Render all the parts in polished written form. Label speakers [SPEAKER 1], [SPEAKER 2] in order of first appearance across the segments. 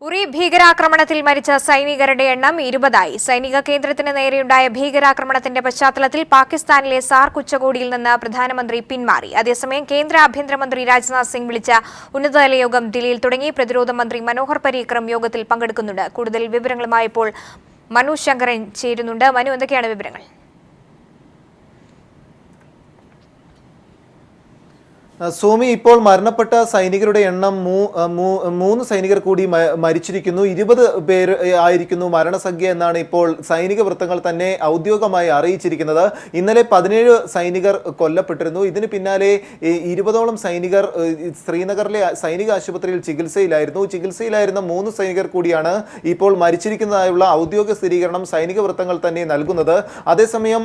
[SPEAKER 1] ഉറി ഭീകരാക്രമണത്തിൽ മരിച്ച സൈനികരുടെ എണ്ണം 20ആയി. സൈനിക കേന്ദ്രത്തിന് നേരെയുണ്ടായ ഭീകരാക്രമണത്തിന്റെ പശ്ചാത്തലത്തിൽ പാകിസ്ഥാനിലെ സാർക്ക് ഉച്ചകോടിയിൽ നിന്ന് പ്രധാനമന്ത്രി പിന്മാറി. അതേസമയം കേന്ദ്ര ആഭ്യന്തരമന്ത്രി രാജ്നാഥ് സിംഗ് വിളിച്ച ഉന്നതതല യോഗം ദില്ലിയിൽ തുടങ്ങി. പ്രതിരോധ മന്ത്രി മനോഹർ പരീക്കറും യോഗത്തിൽ പങ്കെടുക്കുന്നുണ്ട്. കൂടുതൽ വിവരങ്ങളുമായി ഇപ്പോൾ മനു ശങ്കരൻ ചേരുന്നുണ്ട്. മനു, എന്തൊക്കെയാണ് വിവരങ്ങൾ?
[SPEAKER 2] സോമി, ഇപ്പോൾ മരണപ്പെട്ട സൈനികരുടെ എണ്ണം 3 സൈനികർ കൂടി മരിച്ചിരിക്കുന്നു. 20 പേര് ആയിരിക്കുന്നു മരണസംഖ്യ എന്നാണ് ഇപ്പോൾ സൈനിക വൃത്തങ്ങൾ തന്നെ ഔദ്യോഗികമായി അറിയിച്ചിരിക്കുന്നത്. ഇന്നലെ 17 സൈനികർ കൊല്ലപ്പെട്ടിരുന്നു. ഇതിന് പിന്നാലെ 20ഓളം സൈനികർ ശ്രീനഗറിലെ സൈനിക ആശുപത്രിയിൽ ചികിത്സയിലായിരുന്ന 3 സൈനികർ കൂടിയാണ് ഇപ്പോൾ മരിച്ചിരിക്കുന്നതായുള്ള ഔദ്യോഗിക സ്ഥിരീകരണം സൈനിക വൃത്തങ്ങൾ തന്നെ നൽകുന്നത്. അതേസമയം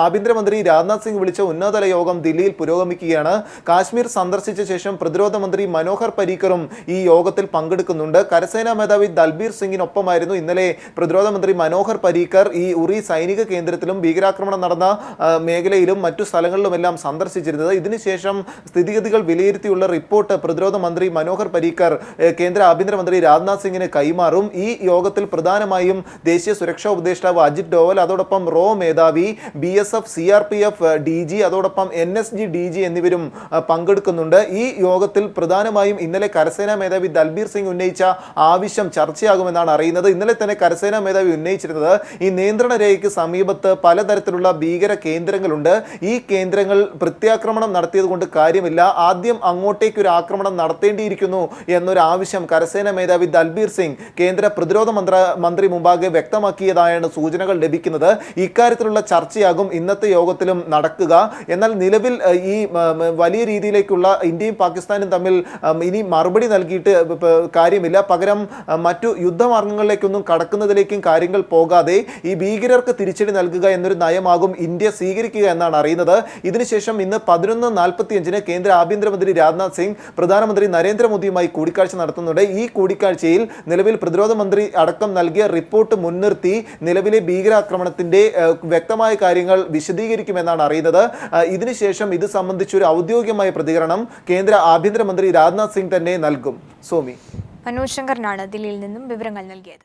[SPEAKER 2] ആഭ്യന്തരമന്ത്രി രാജ്നാഥ് സിംഗ് വിളിച്ച ഉന്നതതല യോഗം ദില്ലിയിൽ പുരോഗമിക്കുകയാണ്. കാശ്മീർ സന്ദർശിച്ച ശേഷം പ്രതിരോധ മന്ത്രി മനോഹർ പരീക്കറും ഈ യോഗത്തിൽ പങ്കെടുക്കുന്നുണ്ട്. കരസേനാ മേധാവി ദൽബീർ സിംഗിനൊപ്പമായിരുന്നു ഇന്നലെ പ്രതിരോധ മന്ത്രി മനോഹർ പരീക്കർ ഈ ഉറി സൈനിക കേന്ദ്രത്തിലും ഭീകരാക്രമണം നടന്ന മേഖലയിലും മറ്റു സ്ഥലങ്ങളിലുമെല്ലാം സന്ദർശിച്ചിരുന്നത്. ഇതിനുശേഷം സ്ഥിതിഗതികൾ വിലയിരുത്തിയുള്ള റിപ്പോർട്ട് പ്രതിരോധ മന്ത്രി മനോഹർ പരീക്കർ കേന്ദ്ര ആഭ്യന്തരമന്ത്രി രാജ്നാഥ് സിംഗിന് കൈമാറും. ഈ യോഗത്തിൽ പ്രധാനമായും ദേശീയ സുരക്ഷാ ഉപദേഷ്ടാവ് അജിത് ഡോവൽ, അതോടൊപ്പം റോ മേധാവി, BSF, CRPF DG, അതോടൊപ്പം NSG DG എന്നിവരും പങ്കെടുക്കുന്നുണ്ട്. ഈ യോഗത്തിൽ പ്രധാനമായും ഇന്നലെ കരസേനാ മേധാവി ദൽബീർ സിംഗ് ഉന്നയിച്ച ആവശ്യം ചർച്ചയാകുമെന്നാണ് അറിയുന്നത്. ഇന്നലെ തന്നെ കരസേനാ മേധാവി ഉന്നയിച്ചിരുന്നത് ഈ നിയന്ത്രണ രേഖയ്ക്ക് സമീപത്ത് പലതരത്തിലുള്ള ഭീകര കേന്ദ്രങ്ങളുണ്ട്. ഈ കേന്ദ്രങ്ങൾ പ്രത്യാക്രമണം നടത്തിയത് കൊണ്ട് കാര്യമില്ല, ആദ്യം അങ്ങോട്ടേക്ക് ഒരു ആക്രമണം നടത്തേണ്ടിയിരിക്കുന്നു എന്നൊരു ആവശ്യം കരസേനാ മേധാവി ദൽബീർ സിംഗ് കേന്ദ്ര പ്രതിരോധ മന്ത്രി മുമ്പാകെ വ്യക്തമാക്കിയതായാണ് സൂചനകൾ ലഭിക്കുന്നത്. ഇക്കാര്യത്തിലുള്ള ചർച്ചയാകും ഇന്നത്തെ യോഗത്തിലും നടക്കുക. എന്നാൽ നിലവിൽ ഈ വലിയ രീതിയിലേക്കുള്ള ഇന്ത്യയും പാകിസ്ഥാനും തമ്മിൽ ഇനി മറുപടി നൽകിയിട്ട് കാര്യമില്ല. പകരം മറ്റു യുദ്ധമാർഗങ്ങളിലേക്കൊന്നും കടക്കുന്നതിലേക്കും കാര്യങ്ങൾ പോകാതെ ഈ ഭീകരർക്ക് തിരിച്ചടി നൽകുക എന്നൊരു നയമാകും ഇന്ത്യ സ്വീകരിക്കുക എന്നാണ് അറിയുന്നത്. ഇതിനുശേഷം ഇന്ന് 11:45 കേന്ദ്ര ആഭ്യന്തരമന്ത്രി രാജ്നാഥ് സിംഗ് പ്രധാനമന്ത്രി നരേന്ദ്രമോദിയുമായി കൂടിക്കാഴ്ച നടത്തുന്നുണ്ട്. ഈ കൂടിക്കാഴ്ചയിൽ നിലവിൽ പ്രതിരോധ മന്ത്രി അടക്കം നൽകിയ റിപ്പോർട്ട് മുൻനിർത്തി നിലവിലെ ഭീകരാക്രമണത്തിന്റെ വ്യക്തമായ കാര്യങ്ങൾ വിശദീകരിക്കുമെന്നാണ് അറിയുന്നത്. ഇതിനുശേഷം ഇത് സംബന്ധിച്ചൊരു ഔദ്യോഗികമായ പ്രതികരണം കേന്ദ്ര ആഭ്യന്തരമന്ത്രി രാജ്നാഥ് സിംഗ് തന്നെ നൽകും. സോമി,
[SPEAKER 1] മനോജ് ശങ്കറിനാണ് ദില്ലിയിൽ നിന്നും വിവരങ്ങൾ നൽകിയത്.